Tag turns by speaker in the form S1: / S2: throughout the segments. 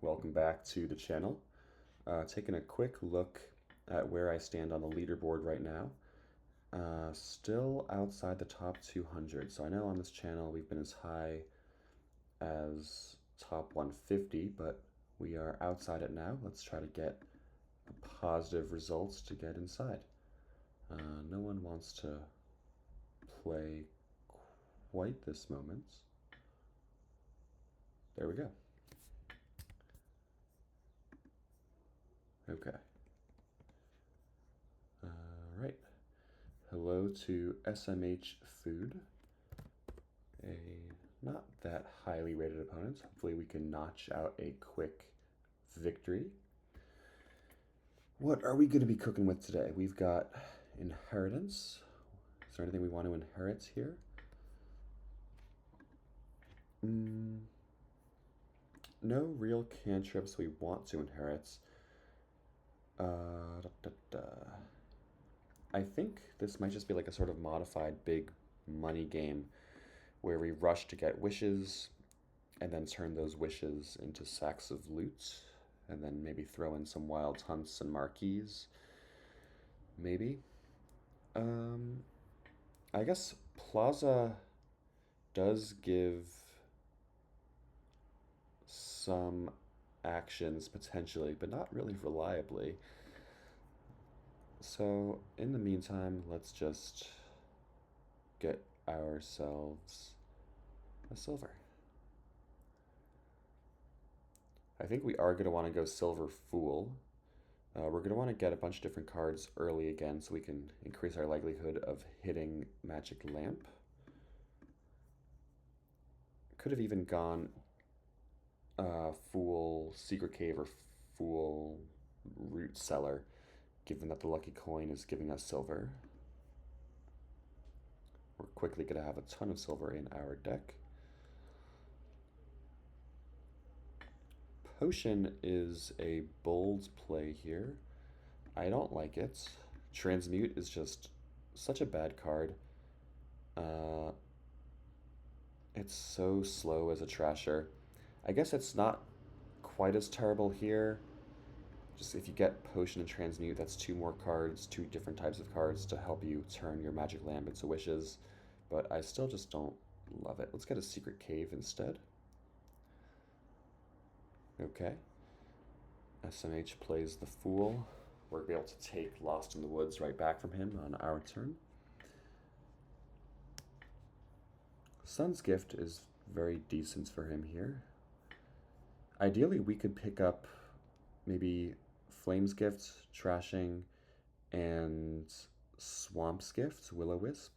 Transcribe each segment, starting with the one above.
S1: welcome back to the channel. Taking a quick look at where I stand on the leaderboard right now. Still outside the top 200. So I know on this channel we've been as high as top 150, but we are outside it now. Let's try to get positive results to get inside. No one wants to play quite this moment. There we go. Okay. All right. Hello to SMH Food, a not that highly rated opponent. Hopefully we can notch out a quick victory. What are we going to be cooking with today? We've got inheritance. Is there anything we want to inherit here? No real cantrips we want to inherit. I think this might just be like a sort of modified big money game where we rush to get wishes and then turn those wishes into sacks of loot and then maybe throw in some wild hunts and marquees. Maybe. I guess Plaza does give some actions potentially, but not really reliably. So in the meantime, let's just get ourselves a silver. I think we are going to want to go Silver Fool. We're going to want to get a bunch of different cards early again so we can increase our likelihood of hitting Magic Lamp. Could have even gone Fool Secret Cave or Fool Root Cellar, given that the lucky coin is giving us silver. We're quickly going to have a ton of silver in our deck. Potion is a bold play here. I don't like it. Transmute is just such a bad card. It's so slow as a trasher. I guess it's not quite as terrible here. Just if you get Potion and Transmute, that's two more cards, two different types of cards to help you turn your Magic Lamp into wishes. But I still just don't love it. Let's get a Secret Cave instead. Okay. SMH plays the Fool. We're going to be able to take Lost in the Woods right back from him on our turn. Sun's Gift is very decent for him here. Ideally, we could pick up maybe Flame's Gift, Trashing, and Swamp's Gift, Will-O-Wisp.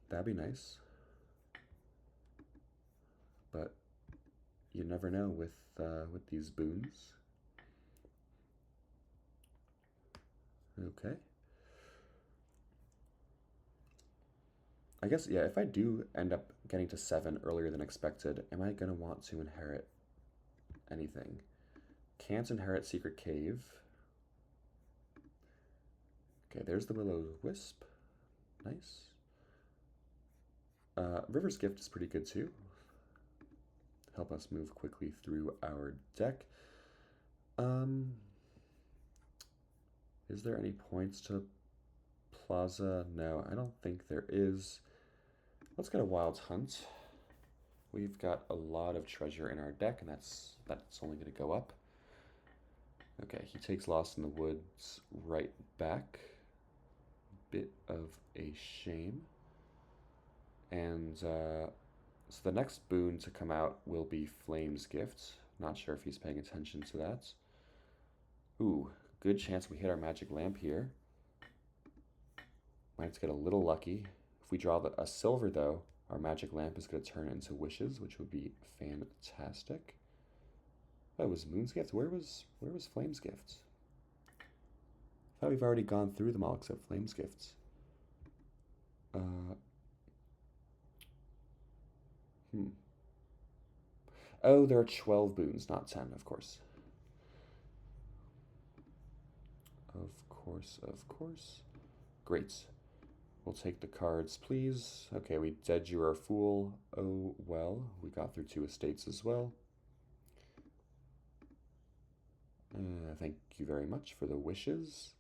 S1: That'd be nice. But you never know with these boons. Okay. I guess, yeah, if I do end up getting to 7 earlier than expected, am I going to want to inherit anything? Can't inherit Secret Cave. Okay, there's the Will-O-Wisp. Nice. River's Gift is pretty good too. Help us move quickly through our deck. Is there any points to Plaza? No, I don't think there is. Let's get a Wild Hunt. We've got a lot of treasure in our deck, and that's only going to go up. Okay, he takes Lost in the Woods right back. Bit of a shame. And so the next boon to come out will be Flame's Gift. Not sure if he's paying attention to that. Ooh, good chance we hit our Magic Lamp here. Might have to get a little lucky. If we draw a silver, though, our Magic Lamp is going to turn into wishes, which would be fantastic. Oh, was Moon's Gift? Where was Flame's Gift? I thought we've already gone through them all except Flame's Gifts. Oh, there are 12 boons, not 10, of course. Of course, of course. Great. We'll take the cards, please. Okay, we dead you our Fool. Oh, well, we got through 2 estates as well. Thank you very much for the wishes.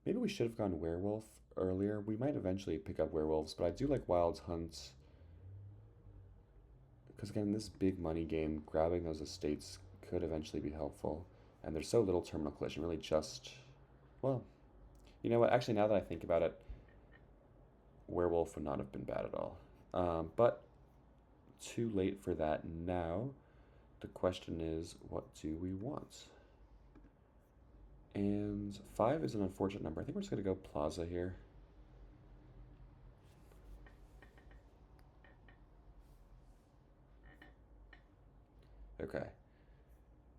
S1: Maybe we should have gone werewolf earlier. We might eventually pick up werewolves, but I do like Wild's Hunt. Because again, in this big money game, grabbing those estates could eventually be helpful. And there's so little terminal collision, really just... Well, you know what? Actually, now that I think about it, werewolf would not have been bad at all. But too late for that now. The question is, what do we want? And 5 is an unfortunate number. I think we're just going to go Plaza here. Okay.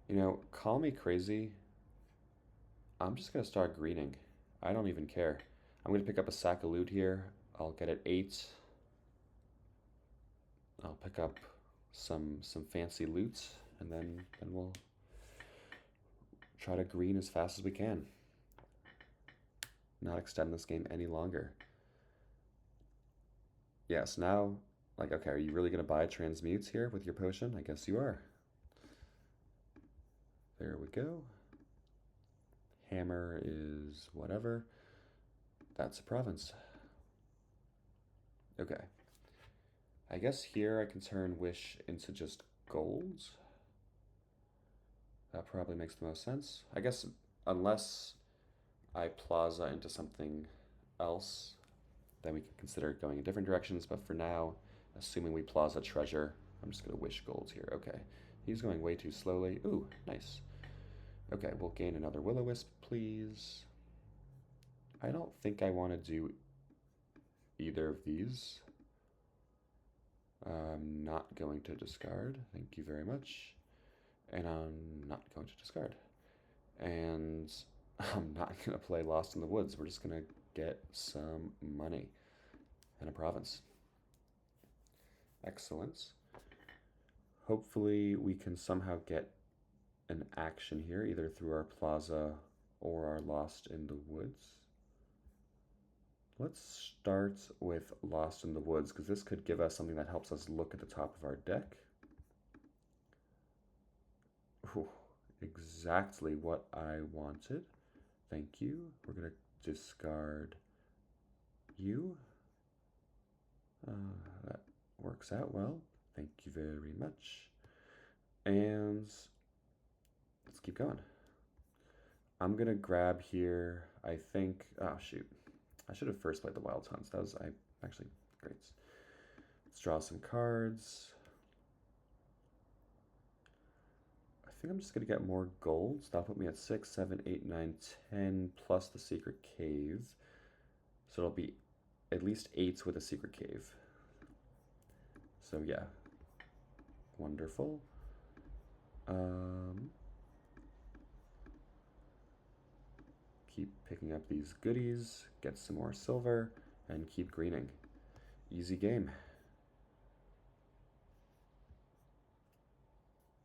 S1: You know, call me crazy. I'm just going to start greening. I don't even care. I'm going to pick up a sack of loot here. I'll get it 8. I'll pick up some fancy loot, and then we'll try to green as fast as we can. Not extend this game any longer. Yes, now, like, okay, are you really going to buy transmutes here with your potion? I guess you are. There we go. Hammer is whatever. That's a province. Okay. I guess here I can turn Wish into just gold. That probably makes the most sense. I guess unless I Plaza into something else, then we can consider going in different directions. But for now, assuming we Plaza treasure, I'm just going to Wish gold here. Okay. He's going way too slowly. Ooh, nice. Okay, we'll gain another Will-O-Wisp, please. I don't think I want to do either of these. I'm not going to discard. Thank you very much. And I'm not going to discard. And I'm not going to play Lost in the Woods. We're just going to get some money and a province. Excellent. Hopefully we can somehow get an action here, either through our Plaza or our Lost in the Woods. Let's start with Lost in the Woods, because this could give us something that helps us look at the top of our deck. Ooh, exactly what I wanted. Thank you. We're going to discard you. That works out well. Thank you very much. And let's keep going. I'm going to grab here, I think, oh shoot. I should have first played the Wild Hunts. That was actually great. Let's draw some cards. I think I'm just going to get more golds. That'll put me at 6, 7, 8, 9, 10 plus the secret cave. So it'll be at least 8s with a secret cave. So yeah, wonderful. Keep picking up these goodies, get some more silver, and keep greening. Easy game.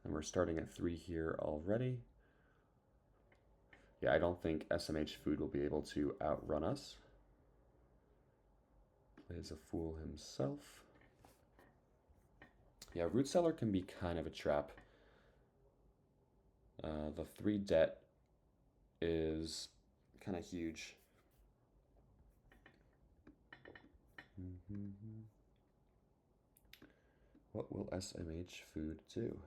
S1: And we're starting at 3 here already. Yeah, I don't think SMH Food will be able to outrun us. Plays a fool himself. Yeah, Root Cellar can be kind of a trap. The 3 debt is kind of huge. What will SMH Food do?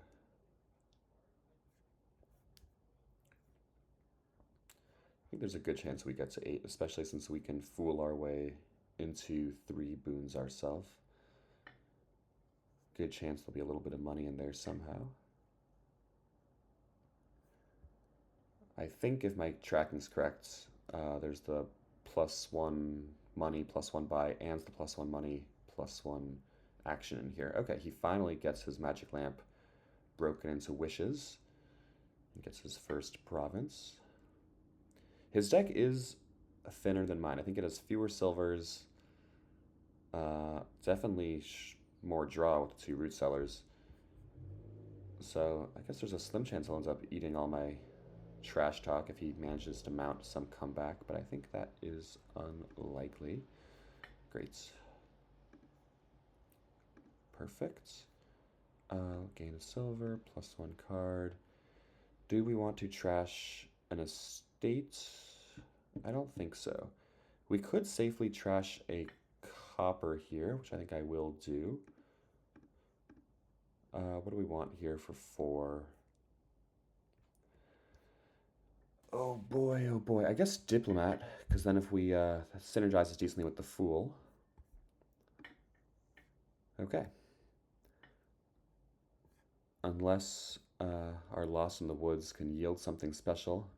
S1: I think there's a good chance we get to 8, especially since we can fool our way into 3 boons ourselves. Good chance there'll be a little bit of money in there somehow. I think if my tracking's correct, there's the +1 money, +1 buy, and the +1 money, +1 action in here. Okay, he finally gets his magic lamp broken into wishes. He gets his first province. His deck is thinner than mine. I think it has fewer silvers. Definitely more draw with the 2 Root Cellars. So I guess there's a slim chance I'll end up eating all my trash talk if he manages to mount some comeback, but I think that is unlikely. Great. Perfect. Gain a silver, +1 card. Do we want to trash an estate? I don't think so. We could safely trash a copper here, which I think I will do. What do we want here for 4? Oh boy. I guess Diplomat, because then if we that synergizes decently with the Fool. Okay. Unless our Lost in the Woods can yield something special.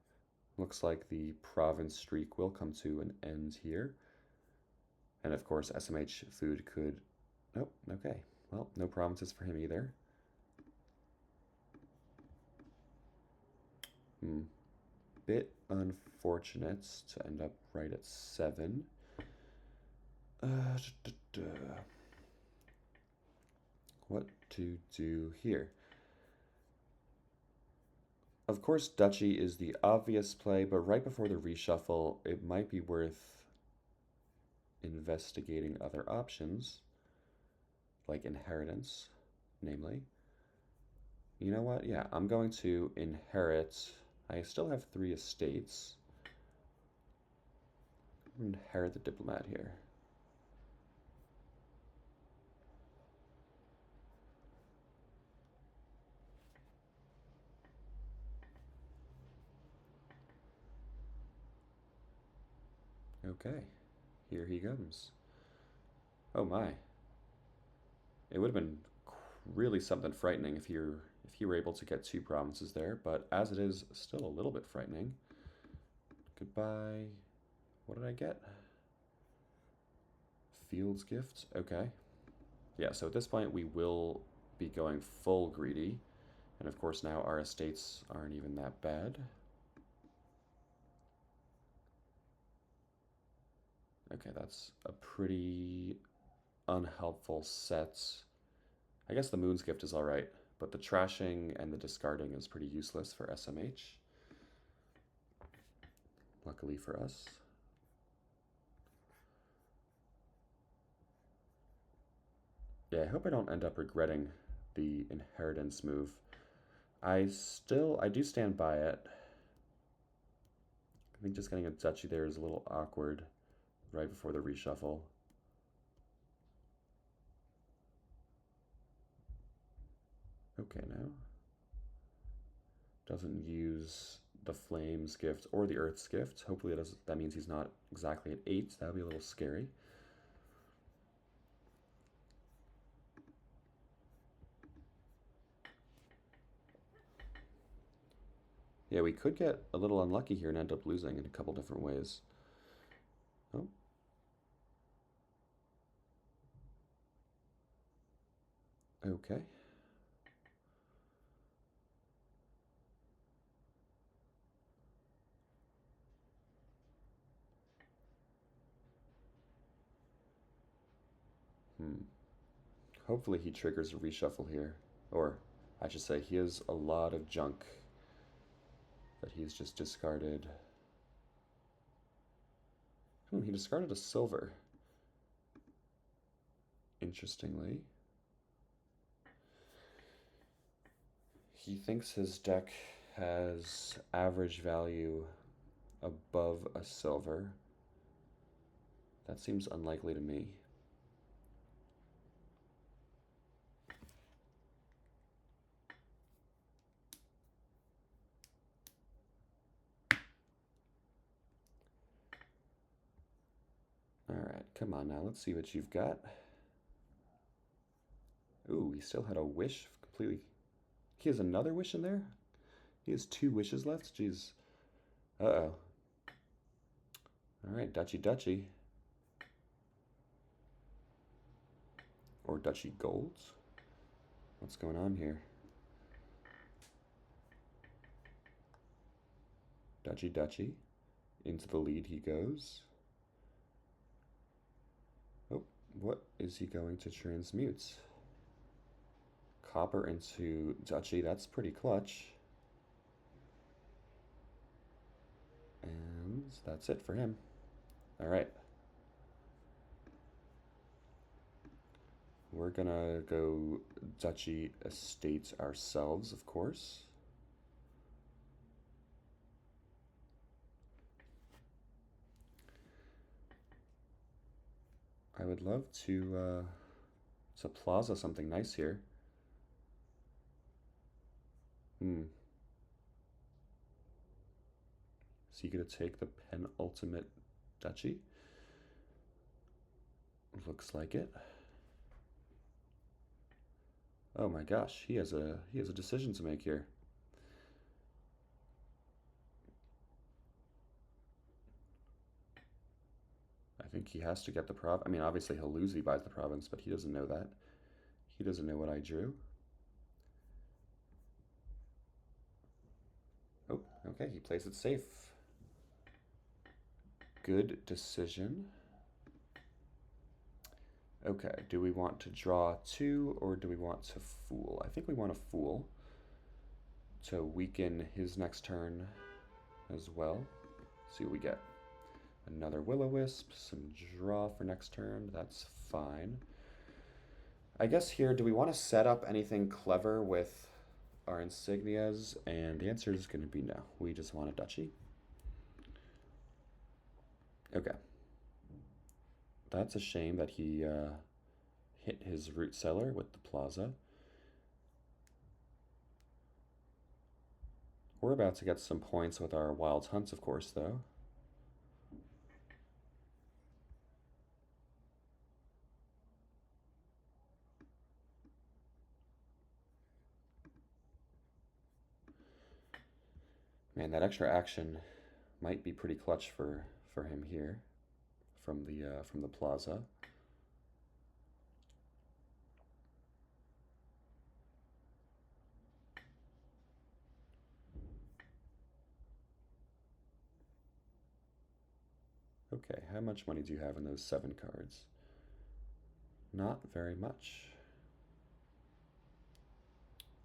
S1: Looks like the province streak will come to an end here. And of course, SMH Food could... Nope, okay. Well, no provinces for him either. Bit unfortunate to end up right at 7. What to do here? Of course, Duchy is the obvious play, but right before the reshuffle, it might be worth investigating other options, like inheritance, namely. You know what? Yeah, I'm going to inherit. I still have 3 estates. I'm going to inherit the Diplomat here. Okay, here he comes. Oh my. It would have been really something frightening if you were able to get 2 provinces there, but as it is, still a little bit frightening. Goodbye. What did I get? Field's Gift. Okay. Yeah, so at this point we will be going full greedy. And of course now our estates aren't even that bad. Okay, that's a pretty unhelpful set. I guess the Moon's Gift is alright, but the trashing and the discarding is pretty useless for SMH. Luckily for us. Yeah, I hope I don't end up regretting the inheritance move. I do stand by it. I think just getting a duchy there is a little awkward right before the reshuffle. Okay, now. Doesn't use the Flames Gift or the Earth's Gift. Hopefully that means he's not exactly at 8. That would be a little scary. Yeah, we could get a little unlucky here and end up losing in a couple different ways. Oh. Okay. Hopefully he triggers a reshuffle here. Or, I should say, he has a lot of junk that he's just discarded. He discarded a silver. Interestingly. He thinks his deck has average value above a silver. That seems unlikely to me. Alright, come on now, let's see what you've got. Ooh, he still had a wish completely. He has another wish in there? He has 2 wishes left? Jeez. Uh-oh. Alright, Duchy. Or Duchy Golds? What's going on here? Duchy. Into the lead he goes. Oh, what is he going to transmute? Copper into Duchy, that's pretty clutch. And that's it for him. Alright. We're gonna go Duchy Estates ourselves, of course. I would love to plaza something nice here. Hmm. Is he gonna take the penultimate duchy? Looks like it. Oh my gosh, he has a decision to make here. I think he has to get the prov. I mean, obviously he'll lose if he buys the province, but he doesn't know that. He doesn't know what I drew. Oh, okay, he plays it safe. Good decision. Okay, do we want to draw two or do we want to fool? I think we want to fool to weaken his next turn as well. See what we get. Another Will-O-Wisp, some draw for next turn. That's fine. I guess here, do we want to set up anything clever with our insignias? And the answer is going to be no. We just want a duchy. Okay. That's a shame that he hit his root cellar with the plaza. We're about to get some points with our wild hunts, of course, though. Man, that extra action might be pretty clutch for him here from the plaza. Okay, how much money do you have in those 7 cards? Not very much.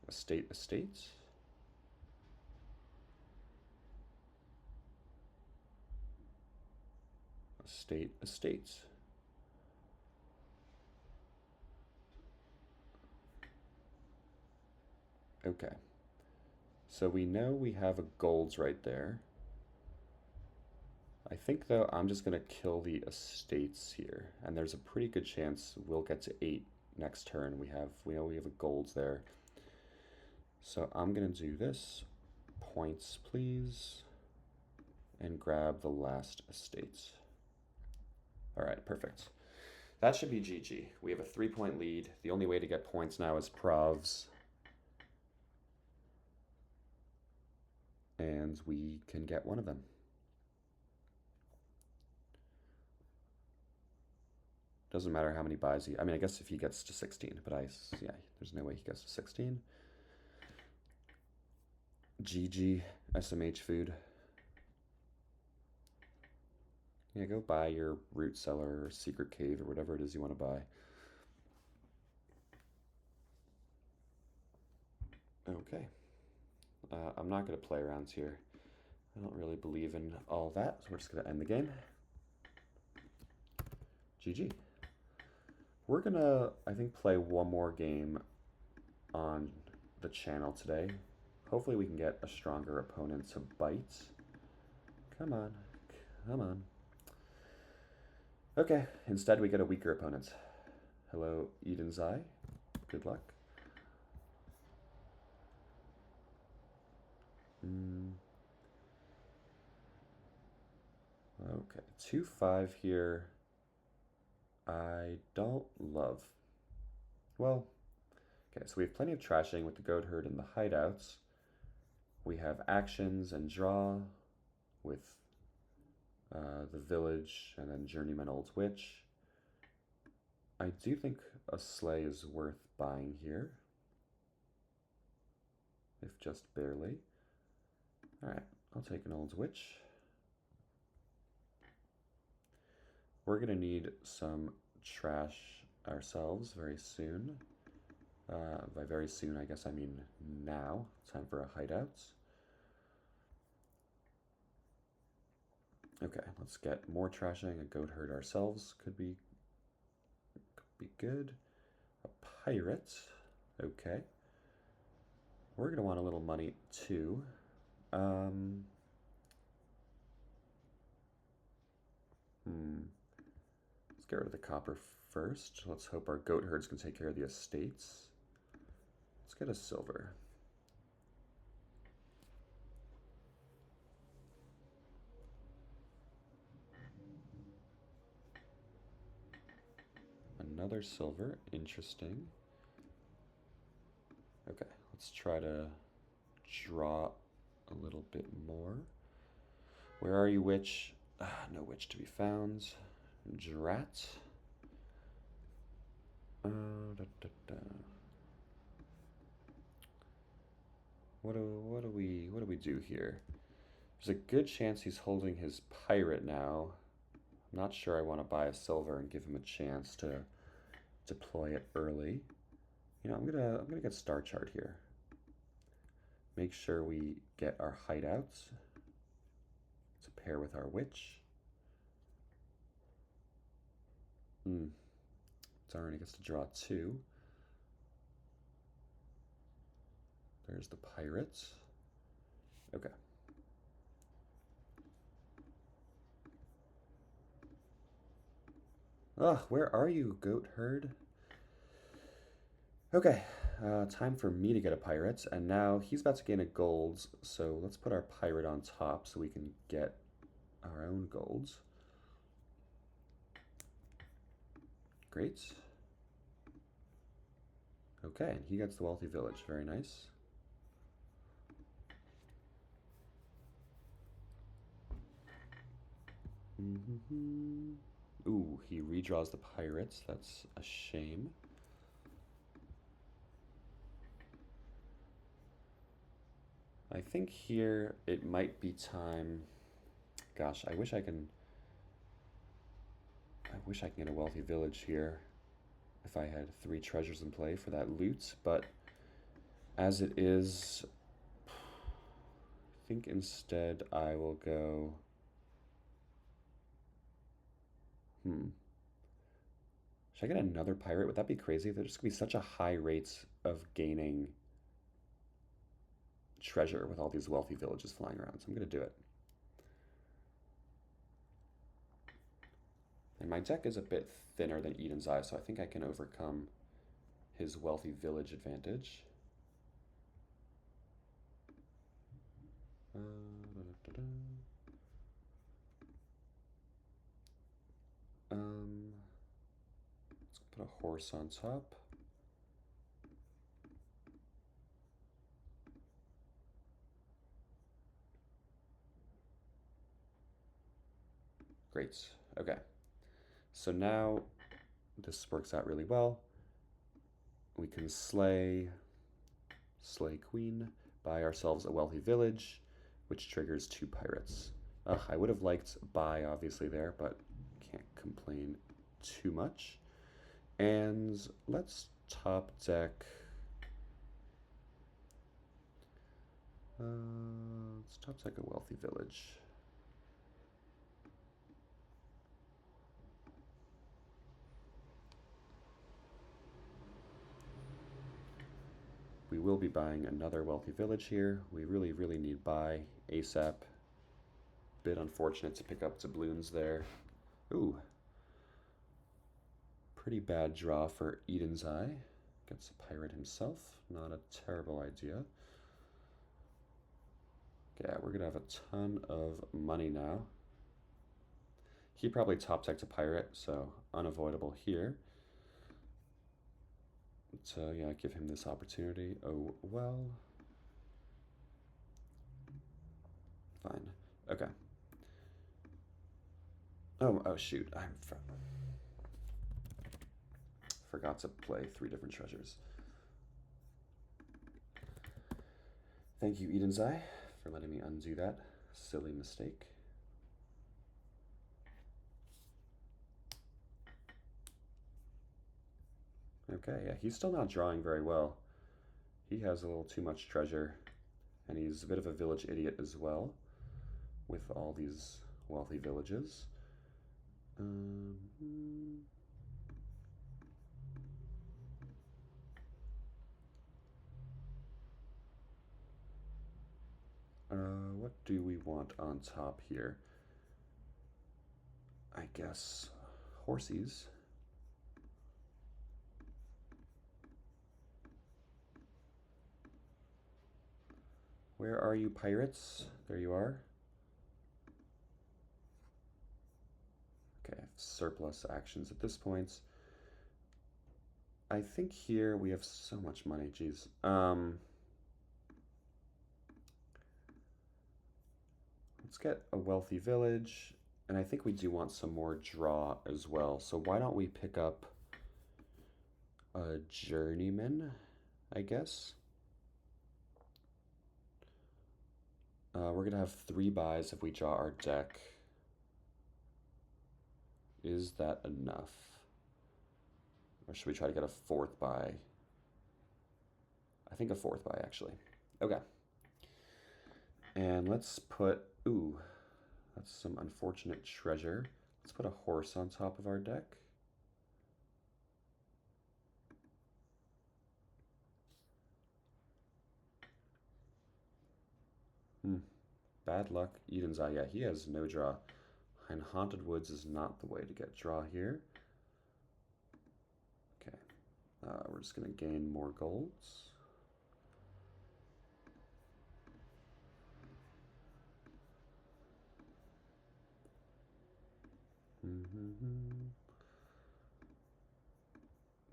S1: Estate. Estates. Okay. So we know we have a golds right there. I think, though, I'm just going to kill the estates here. And there's a pretty good chance we'll get to 8 next turn. We know we have a golds there. So I'm going to do this. Points, please. And grab the last estates. All right, perfect. That should be GG. We have a 3-point lead. The only way to get points now is provs. And we can get one of them. Doesn't matter how many buys he... I mean, I guess if he gets to 16, but yeah, there's no way he gets to 16. GG, SMH food. Yeah, go buy your root cellar or secret cave or whatever it is you want to buy. Okay. I'm not going to play around here. I don't really believe in all that, so we're just going to end the game. GG. We're going to, I think, play one more game on the channel today. Hopefully we can get a stronger opponent to bite. Come on. Come on. Okay, instead we get a weaker opponent. Hello, Eden's Eye. Good luck. Okay, 2-5 here. I don't love. Well, okay, so we have plenty of trashing with the goat herd and the hideouts. We have actions and draw with the village and then Journeyman Old Witch. I do think a sleigh is worth buying here, if just barely. All right, I'll take an Old Witch. We're gonna need some trash ourselves very soon. By very soon, I guess I mean now. Time for a hideout. Okay, let's get more trashing. A goat herd ourselves could be good. a pirate. Okay. We're going to want a little money too. Let's get rid of the copper first. Let's hope our goat herds can take care of the estates. Let's get a silver. Another silver, interesting. Okay, let's try to draw a little bit more. Where are you, witch? No witch to be found. Drat. Da, da, da. What do we do here? There's a good chance he's holding his pirate now. I'm not sure I want to buy a silver and give him a chance to deploy it early. You know, I'm gonna get star chart here. Make sure we get our hideouts to pair with our witch. Darn, he gets to draw 2. There's the pirates. Okay. Ugh, where are you, goat herd? Okay, time for me to get a pirate, and now he's about to gain a gold, so let's put our pirate on top so we can get our own golds. Great. Okay, and he gets the wealthy village. Very nice. Ooh, he redraws the pirates. That's a shame. I think here it might be time. Gosh, I wish I can get a wealthy village here if I had 3 treasures in play for that loot, but as it is, I think instead I will go. Should I get another pirate? Would that be crazy? There's going to be such a high rate of gaining treasure with all these wealthy villages flying around, so I'm going to do it. And my deck is a bit thinner than Eden's Eye, so I think I can overcome his wealthy village advantage. Let's put a horse on top. Great. Okay. So now this works out really well. We can slay queen, buy ourselves a wealthy village, which triggers 2 pirates. I would have liked buy obviously there, but can't complain too much. And let's top deck. Let's top deck a wealthy village. We will be buying another wealthy village here. We really, really need buy ASAP. Bit unfortunate to pick up doubloons there. Ooh. Pretty bad draw for Eden's Eye. Gets a pirate himself. Not a terrible idea. Yeah, we're gonna have a ton of money now. He probably top decked a pirate, so unavoidable here. So yeah, give him this opportunity. Oh well. Fine. Okay. Oh shoot. I forgot to play 3 different treasures. Thank you, Eden's Eye, for letting me undo that silly mistake. Okay, yeah, he's still not drawing very well. He has a little too much treasure, and he's a bit of a village idiot as well, with all these wealthy villages. What do we want on top here? I guess horsies. Where are you, pirates? There you are. Okay, surplus actions at this point. I think here we have so much money, geez. Let's get a wealthy village, and I think we do want some more draw as well. So why don't we pick up a journeyman, I guess? We're gonna have 3 buys if we draw our deck. Is that enough? Or should we try to get a 4th buy? I think a 4th buy, actually. Okay. And let's put, ooh, that's some unfortunate treasure. Let's put a horse on top of our deck. Bad luck, Eden's Eye. Yeah, he has no draw. And Haunted Woods is not the way to get draw here. Okay. We're just going to gain more golds.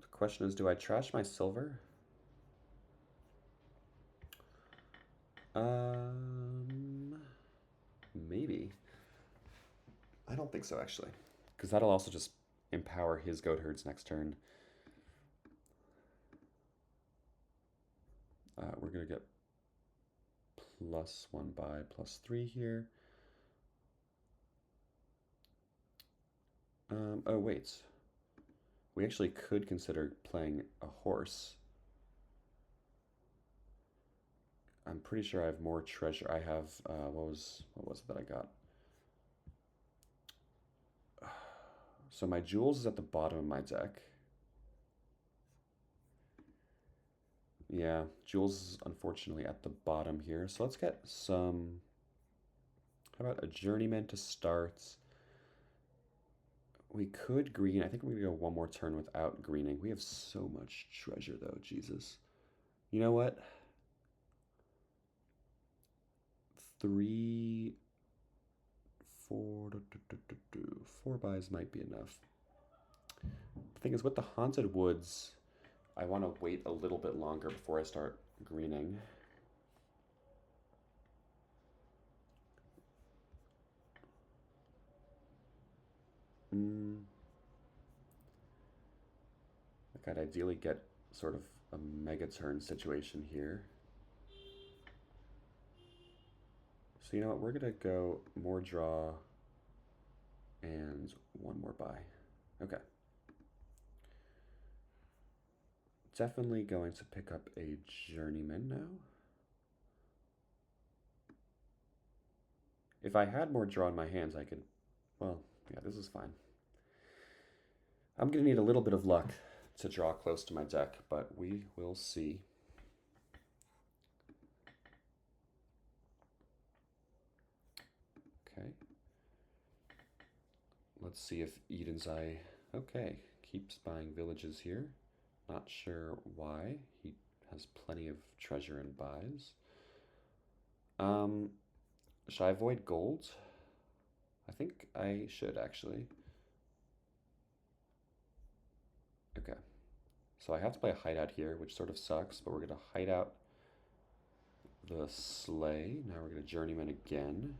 S1: The question is, do I trash my silver? Maybe. I don't think so, actually. Because that'll also just empower his goat herds next turn. We're going to get +1 by +3 here. Oh, wait. We actually could consider playing a horse. I'm pretty sure I have more treasure. I have, what was it that I got? So my jewels is at the bottom of my deck. Yeah, jewels is unfortunately at the bottom here. So let's get some, how about a journeyman to start? We could green. I think we're going to go one more turn without greening. We have so much treasure though, Jesus. You know what? 3, 4, 4 buys might be enough. The thing is, with the Haunted Woods, I want to wait a little bit longer before I start greening. Like, I'd ideally get sort of a mega turn situation here. So you know what, we're gonna go more draw and 1 more buy. Okay. Definitely going to pick up a journeyman now. If I had more draw in my hands, I could, well, yeah, this is fine. I'm gonna need a little bit of luck to draw close to my deck, but we will see. Okay. Let's see if Eden's Eye, okay, keeps buying villages here. Not sure why. He has plenty of treasure and buys. Should I avoid gold? I think I should, actually. Okay. So I have to play a hideout here, which sort of sucks, but we're going to hide out the sleigh. Now we're going to journeyman again.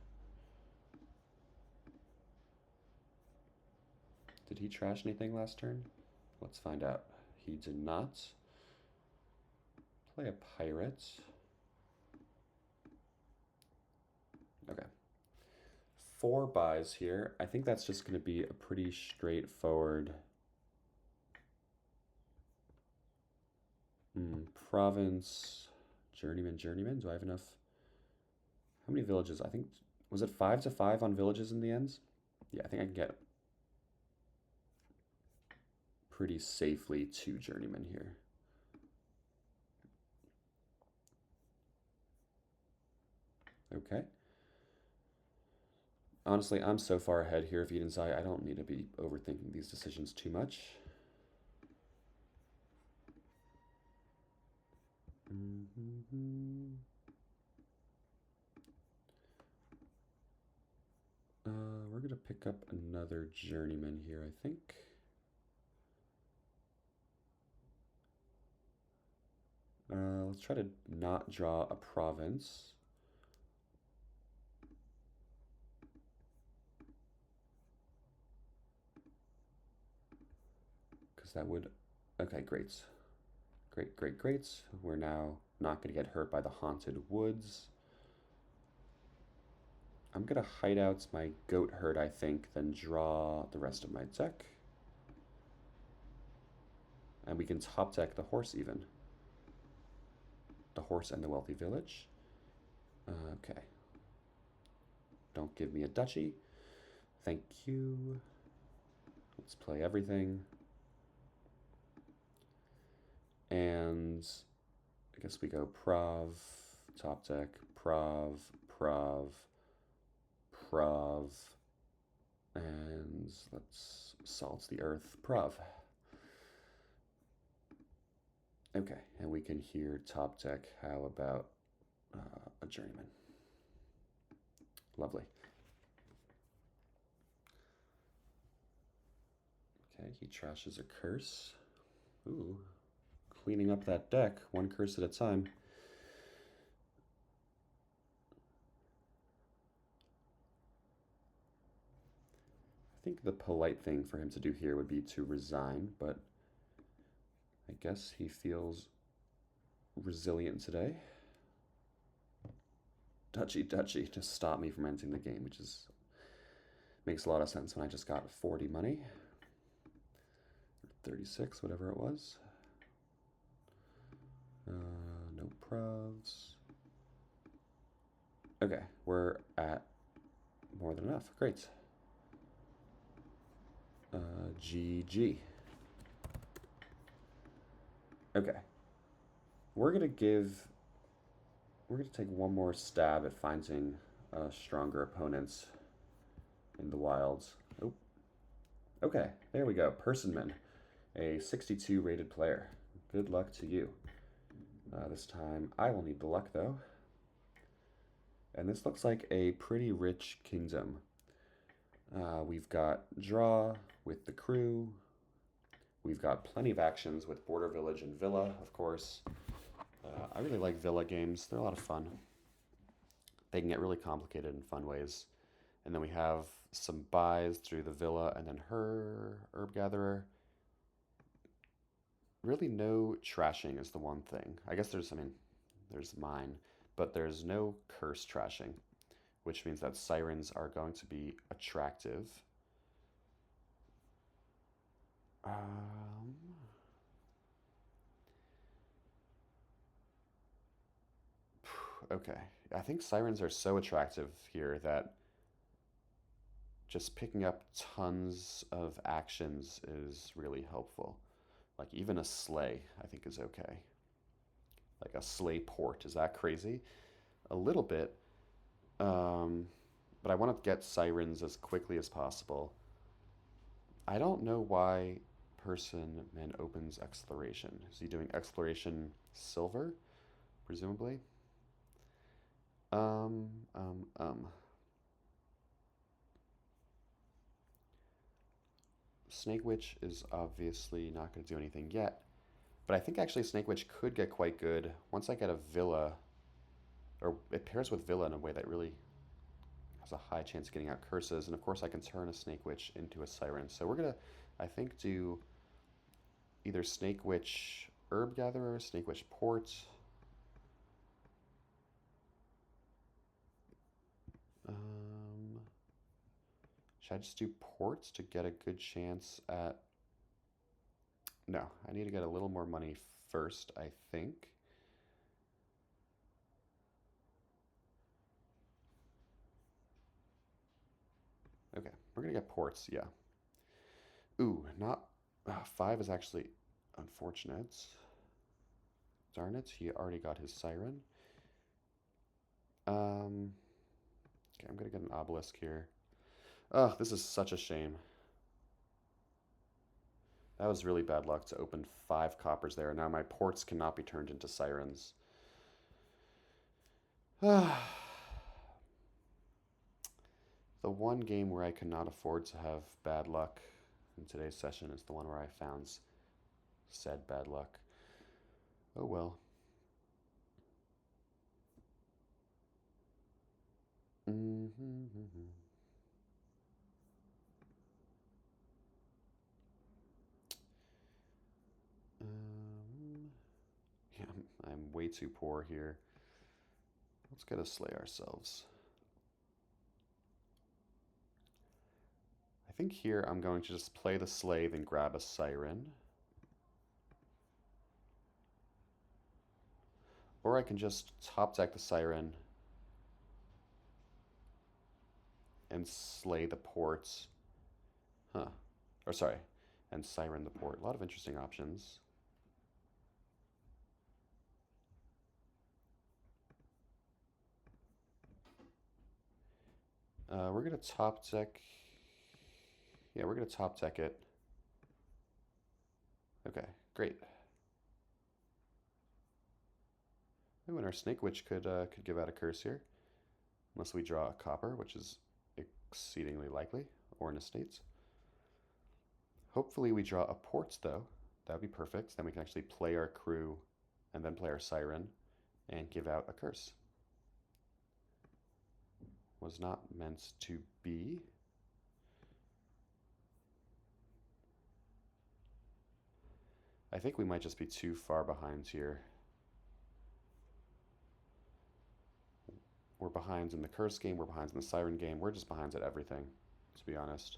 S1: Did he trash anything last turn? Let's find out. He did not. Play a pirate. Okay. 4 buys here. I think that's just going to be a pretty straightforward province. Journeyman. Do I have enough? How many villages? I think, was it 5 to 5 on villages in the end? Yeah, I think I can get pretty safely 2 journeymen here. Okay. Honestly, I'm so far ahead here of Eden's Eye, I don't need to be overthinking these decisions too much. We're going to pick up another journeyman here, I think. Let's try to not draw a province. Because that would... Okay, great. Great, great, great. We're now not going to get hurt by the haunted woods. I'm going to hide out my goat herd, I think, then draw the rest of my deck. And we can top deck the horse even. The horse and the wealthy village. Okay. Don't give me a duchy. Thank you. Let's play everything. And I guess we go Prov, top deck, Prov, Prov, Prov, and let's salt the earth, Prov. Okay, and we can hear top deck. How about a journeyman? Lovely. Okay, he trashes a curse. Ooh, cleaning up that deck, one curse at a time. I think the polite thing for him to do here would be to resign, but I guess he feels resilient today. Duchy, duchy, to stop me from ending the game, which is makes a lot of sense when I just got 40 money. 36, whatever it was. No provs. Okay, we're at more than enough. Great. GG. Okay. We're gonna take one more stab at finding stronger opponents in the wilds. Oh. Okay, there we go. Personman, a 62 rated player. Good luck to you. This time I will need the luck though. And this looks like a pretty rich kingdom. We've got draw with the crew. We've got plenty of actions with border village and villa, of course. I really like villa games. They're a lot of fun. They can get really complicated in fun ways. And then we have some buys through the villa and then her herb gatherer. Really no trashing is the one thing. I guess there's mine, but there's no curse trashing, which means that sirens are going to be attractive. Okay, I think sirens are so attractive here that just picking up tons of actions is really helpful. Like even a sleigh, I think is okay. Like a sleigh port, is that crazy? A little bit, but I want to get sirens as quickly as possible. I don't know why person man opens exploration. Is he doing exploration silver, presumably? Um, um, um. Snake Witch is obviously not going to do anything yet, but I think actually Snake Witch could get quite good once I get a Villa, or it pairs with Villa in a way that really has a high chance of getting out curses, and of course I can turn a Snake Witch into a Siren. So we're going to, I think, do either Snake Witch Herb Gatherer, Snake Witch Port. Should I just do ports to get a good chance at... No, I need to get a little more money first, I think. Okay, we're gonna get ports, yeah. Ooh, not... 5 is actually unfortunate. Darn it, he already got his Siren. Okay, I'm going to get an obelisk here. Ugh, this is such a shame. That was really bad luck to open 5 coppers there. Now my ports cannot be turned into sirens. The one game where I could not afford to have bad luck in today's session is the one where I found said bad luck. Oh well. Yeah, I'm way too poor here. Let's get a slay ourselves. I think here I'm going to just play the slave and grab a siren. Or I can just top deck the siren and slay the ports. Huh. Or sorry, and siren the port. A lot of interesting options. We're going to top deck. Yeah, we're going to top deck it. Okay, great. Ooh, and our Snake Witch could give out a curse here. Unless we draw a copper, which is exceedingly likely, or an estates. Hopefully we draw a port, though. That would be perfect. Then we can actually play our crew and then play our siren and give out a curse. Was not meant to be. I think we might just be too far behind here. We're behind in the curse game, we're behind in the siren game, we're just behind at everything, to be honest.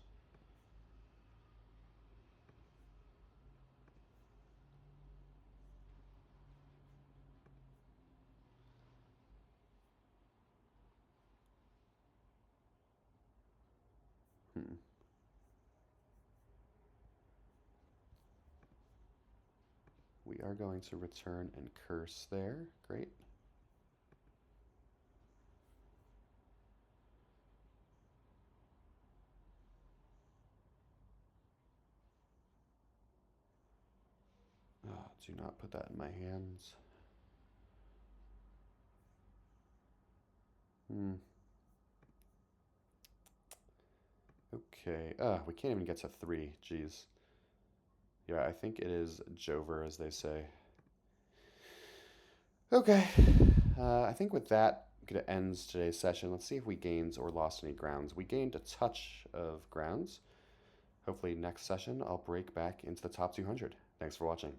S1: We are going to return and curse there. Great. Oh, do not put that in my hands. Okay. We can't even get to 3. Jeez. Yeah, I think it is Jover, as they say. Okay. I think with that, I'm going to end today's session. Let's see if we gained or lost any grounds. We gained a touch of grounds. Hopefully next session, I'll break back into the top 200. Thanks for watching.